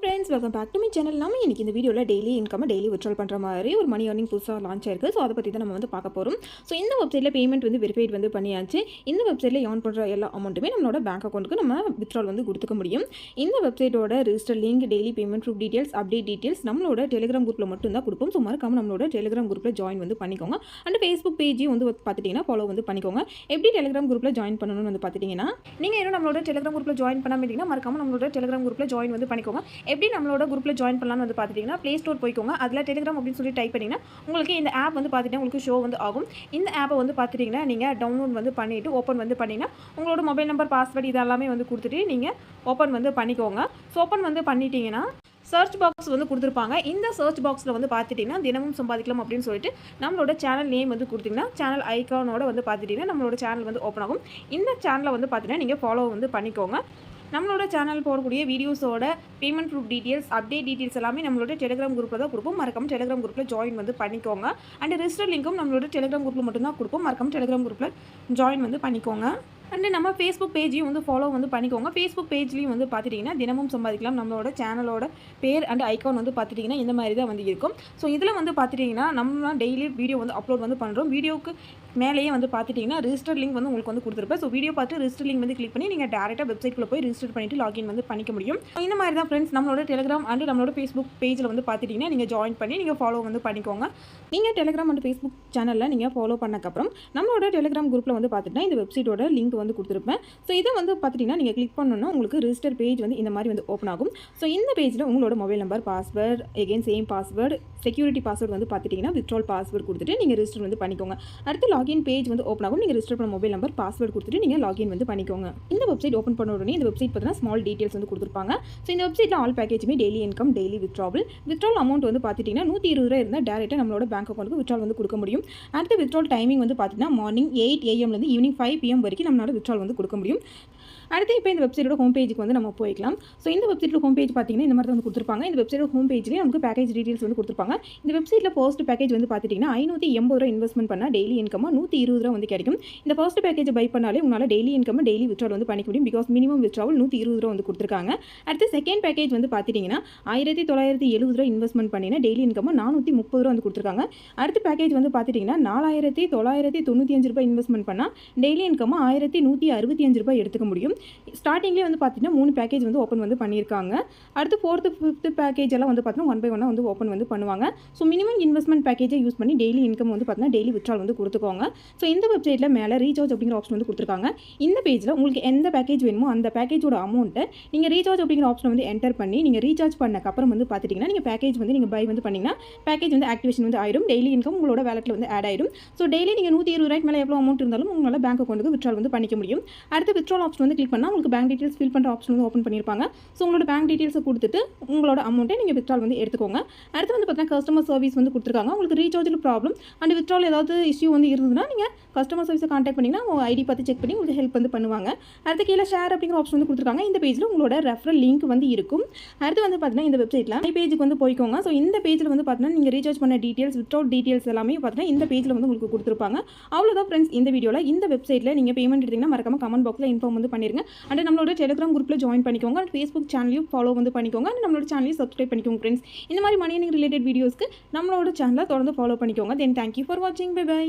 Friends, welcome back to my channel. நம்ம இன்னைக்கு இந்த வீடியோவில் டெய்லி இன்கம் டெய்லி விட்ரால் பண்ணுற மாதிரி ஒரு மணி ஏர்னிங் புதுசாக லான்ச் ஆயிருக்கு. ஸோ அதை பற்றி தான் நம்ம வந்து பார்க்க போகிறோம். ஸோ இந்த வெப்சைட்டில் பேமெண்ட் வந்து வெரிஃபைட் வந்து பண்ணியாச்சு. இந்த வெப்சைட்டில் ஏர்ன் பண்ணுற எல்லா அமௌண்ட்டுமே நம்மளோட பேங்க் அக்கௌண்ட்டுக்கு நம்ம வித்ட்ரால் வந்து கொடுத்துக்க முடியும். இந்த வெப்சைட்டோட register link, daily payment proof details, update details நம்மளோட டெலிகிராம் குரூப்பில் மட்டும் தான் கொடுப்போம். ஸோ மறக்காம நம்மளோட டெலிகிராம் குரூப்பில் ஜாயின் வந்து பண்ணிக்கோங்க. அண்ட் ஃபேஸ்புக் பேஜையும் வந்து பார்த்துட்டிங்கன்னா ஃபாலோ வந்து பண்ணிக்கோங்க. எப்படி டெலிகிராம் குரூப்பில் ஜாயின் பண்ணணும்னு வந்து பார்த்துட்டிங்கன்னா, நீங்கள் இன்னும் நம்மளோட டெலிகிராம் குரூப்பில் ஜாயின் பண்ணாமல் மறக்காம நம்மளோட டெலிகிராம் குரூப்பில் ஜாயின் வந்து பண்ணிக்கோங்க. எப்படி நம்மளோட குரூப்பில் ஜாயின் பண்ணலாம்னு வந்து பார்த்துட்டிங்கன்னா, ப்ளே ஸ்டோர் போய்க்கோங்க. அதில் டெலிகிராம் அப்படின்னு சொல்லி டைப் பண்ணிங்கன்னா உங்களுக்கு இந்த ஆப் வந்து பார்த்துட்டிங்கன்னா உங்களுக்கு ஷோ வந்து ஆகும். இந்த ஆப்பை வந்து பார்த்துட்டிங்கன்னா நீங்கள் டவுன்லோட் வந்து பண்ணிவிட்டு ஓப்பன் வந்து பண்ணிங்கன்னா உங்களோட மொபைல் நம்பர், பாஸ்வேர்டு இதெல்லாமே வந்து கொடுத்துட்டு நீங்கள் ஓப்பன் வந்து பண்ணிக்கோங்க. ஸோ ஓப்பன் வந்து பண்ணிட்டீங்கன்னா சர்ச் பாக்ஸ் வந்து கொடுத்துருப்பாங்க. இந்த சர்ச் பாக்ஸில் வந்து பார்த்துட்டிங்கன்னா தினமும் சம்பாதிக்கலாம் அப்படின்னு சொல்லிட்டு நம்மளோட சேனல் நேம் வந்து கொடுத்திங்கன்னா சேனல் ஐக்கானோட வந்து பார்த்துட்டிங்கன்னா நம்மளோட சேனல் வந்து ஓப்பன் ஆகும். இந்த சேனலை வந்து பார்த்திங்கன்னா நீங்கள் ஃபாலோ வந்து பண்ணிக்கோங்க. நம்மளோட சேனல் போடக்கூடிய வீடியோஸோட payment proof details, update details எல்லாமே நம்மளோட டெலிகிராம் குரூப்பில் தான் கொடுப்போம். மறக்காம டெலிகிராம் குரூப்பில் ஜாயின் வந்து பண்ணிக்கோங்க. அண்ட் ரிஜிஸ்டர் லிங்க்கும் நம்மளோட டெலிகிராம் குரூப்பில் மட்டும்தான் கொடுப்போம். மறக்காம டெலிகிராம் குரூப்பில் ஜாயின் வந்து பண்ணிக்கோங்க. அண்ட் நம்ம ஃபேஸ்புக் பேஜையும் வந்து ஃபாலோ வந்து பண்ணிக்கோங்க. ஃபேஸ்புக் பேஜ்லேயும் வந்து பார்த்துட்டிங்கன்னா தினமும் சம்பாதிக்கலாம் நம்மளோட சேனலோட பேர் அண்ட் ஐக்கான் வந்து பார்த்துட்டிங்கன்னா இந்த மாதிரி தான் வந்து இருக்கும். ஸோ இதில் வந்து பார்த்துட்டிங்கன்னா நம்ம டெய்லி வீடியோ வந்து அப்லோட் வந்து பண்ணுறோம். வீடியோக்கு மேலேயே வந்து பார்த்துட்டிங்கன்னா ரிஜிஸ்டர் லிங்க் வந்து உங்களுக்கு வந்து கொடுத்துருப்பேன். ஸோ வீடியோ பார்த்து ரிஜிஸ்டர் லிங்க் வந்து கிளிக் பண்ணி நீங்கள் டேரெக்டாக வெப்சைட்டில் போய் ரிஜிஸ்டர் பண்ணிவிட்டு லாகின் வந்து பண்ணிக்க முடியும். இந்த மாதிரி தான் ஃப்ரெண்ட்ஸ் நம்மளோட டெலிகிராம் அண்ட் நம்மளோட ஃபேஸ்புக் பேஜில் வந்து பார்த்துட்டிங்கன்னா நீங்கள் ஜாயின் பண்ணி நீங்கள் ஃபாலோ வந்து பண்ணிக்கோங்க. நீங்கள் டெலிகிராம் அண்ட் ஃபேஸ்புக் சேனலில் நீங்கள் ஃபாலோ பண்ணக்கப்புறம் நம்மளோட டெலிகிராம் குரூப்பில் வந்து பார்த்துட்டிங்கன்னா இந்த வெப்சைட்டோட லிங்க் வந்து கொடுத்துருப்பேன். ஸோ இதை வந்து பார்த்துட்டிங்கன்னா நீங்கள் கிளிக் பண்ணணும்னா உங்களுக்கு ரிஜிஸ்டர் பேஜ் வந்து இந்த மாதிரி வந்து ஓப்பன் ஆகும். ஸோ இந்த பேஜில் உங்களோட mobile number, password, again same password, security password வந்து பார்த்துட்டிங்கன்னா வித்ட்ரால் பாஸ்வேர்டு கொடுத்துட்டு நீங்கள் ரிஜிஸ்டர் வந்து பண்ணிக்கோங்க. அடுத்து லாகின் பேஜ் வந்து ஓப்பன் ஆகும். நீங்கள் ரிஜிஸ்டர் பண்ண மொபைல் நம்பர், பாஸ்வேர்டு கொடுத்துட்டு நீங்கள் லாகின் வந்து பண்ணிக்கோங்க. இந்த வெப்சைட் ஓப்பன் பண்ண உடனே இந்த வெப்சைட் பார்த்தீங்கன்னா ஸ்மால் டீட்டெயில்ஸ் வந்து கொடுத்துருப்பாங்க. ஸோ இந்த வெப்சைட்டில் ஆல் பேக்கேஜுமே daily income, daily withdrawal amount வந்து பார்த்துட்டிங்கன்னா 120 ரூபா இருந்தால் டேரெக்டாக நம்மளோட பேங்க் அக்கௌண்ட்டுக்கு வித்ட்ரால் வந்து கொடுக்க முடியும். அடுத்து வித்ட்ரால் டைமிங் வந்து பார்த்தீங்கன்னா மார்னிங் 8 AM ஈவினிங் 5 PM வரைக்கும் நம்மளால வித்ட்ரால் வந்து கொடுக்க முடியும். அடுத்து இப்போ இந்த வெப்சைட்டோட ஹோம் பேஜுக்கு வந்து நம்ம போய்க்கலாம். ஸோ இந்த வெப்சைட்டோட ஹோம் பேஜ் பார்த்தீங்கன்னா இந்த மாதிரி தான் வந்து கொடுத்துருப்பாங்க. இந்த வெப்சைட்டோட ஹோம் பேஜ்லேயே நமக்கு பேக்கேஜ் டீட்டெயில்ஸ் வந்து கொடுத்துருப்பாங்க. இந்த வெப்சைட்டில் ஃபர்ஸ்ட் பேக்கேஜ் வந்து பார்த்துட்டிங்கன்னா 580 ரூபா இன்வெஸ்ட்மெண்ட் பண்ணால் டெய்லி இன்கமாக 120 ரூபா வந்து கிடைக்கும். இந்த ஃபர்ஸ்ட் பேக்கேஜை பை பண்ணாலே உங்களால் டெய்லி இன்கம், டெய்லி வித்ட்ரால் வந்து பண்ணிக்க முடியும். பிகாஸ் மினிமம் வித்ட்ரால் 120 ரூபா வந்து கொடுத்துருக்காங்க. அடுத்து செகண்ட் பேக்கேஜ் வந்து பார்த்துட்டிங்கன்னா 1970 ரூபா இன்வெஸ்ட்மெண்ட் பண்ணினா டெய்லி இன்கமாக 430 ரூபா வந்து கொடுத்துருக்காங்க. அடுத்த பேக்கேஜ் வந்து பார்த்துட்டிங்கன்னா 4995 ரூபாய் இன்வெஸ்ட்மெண்ட் பண்ணால் டெய்லி இன்கமாக 1165 ரூபாய் எடுத்துக்க முடியும். ஸ்டார்டிங்லேயே வந்து பார்த்தீங்கன்னா 3 பேக்கேஜ் வந்து ஓப்பன் வந்து பண்ணியிருக்காங்க. அடுத்து 4th 5th பேக்கேஜ் எல்லாம் வந்து பார்த்தீங்கன்னா 1 by 1 வந்து ஓப்பன் வந்து பண்ணுவாங்க. ஸோ மினிமம் இன்வெஸ்ட்மெண்ட் பேக்கேஜை யூஸ் பண்ணி டெய்லி இன்கம் வந்து பார்த்தீங்கன்னா டெய்லி வித்ட்ரால் வந்து கொடுத்துக்கோங்க. ஸோ இந்த வெப்சைட்டில் மேலே ரீசார்ஜ் அப்படிங்கிற ஆப்ஷன் வந்து கொடுத்துருக்காங்க. இந்த பேஜில் உங்களுக்கு எந்த பேக்கேஜ் வேணுமோ அந்த பேக்கேஜோட அமௌண்ட்டை நீங்கள் ரீசார்ஜ் அப்படிங்கிற ஆப்ஷன் வந்து என்டர் பண்ணி நீங்கள் ரீசார்ஜ் பண்ணக்கப்புறம் வந்து பார்த்துட்டிங்கன்னா நீங்கள் பேக்கேஜ் வந்து நீங்கள் பை வந்து பண்ணிங்கன்னா பேக்கேஜ் வந்து ஆக்டிவேஷன் வந்து ஆயிடும். டெய்லி இன்கம் உங்களோட வேலெட்டில் வந்து ஆட் ஆயிடும். ஸோ டெய்லி நீங்கள் 120 ரூபாய்க்கு மேலே எவ்வளோ அமௌண்ட் இருந்தாலும் உங்களால் பேங்க் அக்கௌண்ட்டுக்கு வித்ட்ரால் வந்து பண்ணிக்க முடியும். அடுத்து வித்ட்ரால் ஆப்ஷன் வந்து கிளிக் பண்ணால் உங்களுக்கு பேங்க் டீட்டெயில்ஸ் ஃபில் பண்ணுற ஆப்ஷன் வந்து ஓப்பன் பண்ணியிருப்பாங்க. ஸோ உங்களோட பேங்க் டீட்டெயில்ஸை கொடுத்துட்டு உங்களோட அமௌண்ட்டை நீங்கள் வித்ட்ரால் வந்து எடுத்துக்கோங்க. அடுத்து வந்து பார்த்தீங்கன்னா கஸ்டமர் சர்வீஸ் வந்து கொடுத்துருக்காங்க. உங்களுக்கு ரீசார்ஜில் ப்ராப்ளம் அண்ட் வித்ட்ரால் ஏதாவது இஷ்யூ வந்து இருந்ததுன்னா நீங்கள் கஸ்டமர் சர்வீஸை கான்டாக்ட் பண்ணிங்கன்னா உங்கள் ஐடி பார்த்து செக் பண்ணி உங்களுக்கு ஹெல்ப் வந்து பண்ணுவாங்க. அடுத்து கீழே ஷேர் அப்படிங்கிற ஆப்ஷன் வந்து கொடுத்துருக்காங்க. இந்த பேஜில் உங்களோட ரெஃபரல் லிங்க் வந்து இருக்கும். அடுத்து வந்து பார்த்தீங்கன்னா இந்த வெப்சைட்டில் ஐ பேஜுக்கு வந்து போய்க்கோங்க. ஸோ இந்த பேஜில் வந்து பார்த்தீங்கன்னா நீங்கள் ரீசார்ஜ் பண்ண டீட்டெயில்ஸ், வித்ட்ரால் டீட்டெயில்ஸ் எல்லாமே பார்த்தீங்கன்னா இந்த பேஜில் வந்து உங்களுக்கு கொடுத்துருப்பாங்க. அவ்வளோதான் ஃப்ரெண்ட்ஸ் இந்த வீடியோவில். இந்த வெப்சைட்டில் நீங்கள் பேமெண்ட் எடுத்தீங்கன்னா மறக்காம கமெண்ட் பாக்ஸில் இன்ஃபார்ம் வந்து பண்ணிருங்க. அண்ட் நம்மளோட டெலிகிராம் குரூப்பில் ஜாயின் பண்ணிக்கோங்க. அண்ட் ஃபேஸ்புக் சேனலையும் ஃபாலோ வந்து பண்ணிக்கோங்க. அண்ட் நம்மளோட சேனலையும் சப்ஸ்கிரைப் பண்ணிக்கோங்க ஃப்ரெண்ட்ஸ். இந்த மாதிரி மணி ஏர்னிங் ரிலேட்டட் வீடியோஸ்க்கு நம்மளோட சேனலை தொடர்ந்து ஃபாலோ பண்ணிக்கோங்க. தென் தேங்க்யூ ஃபார் வாட்சிங். Bye by.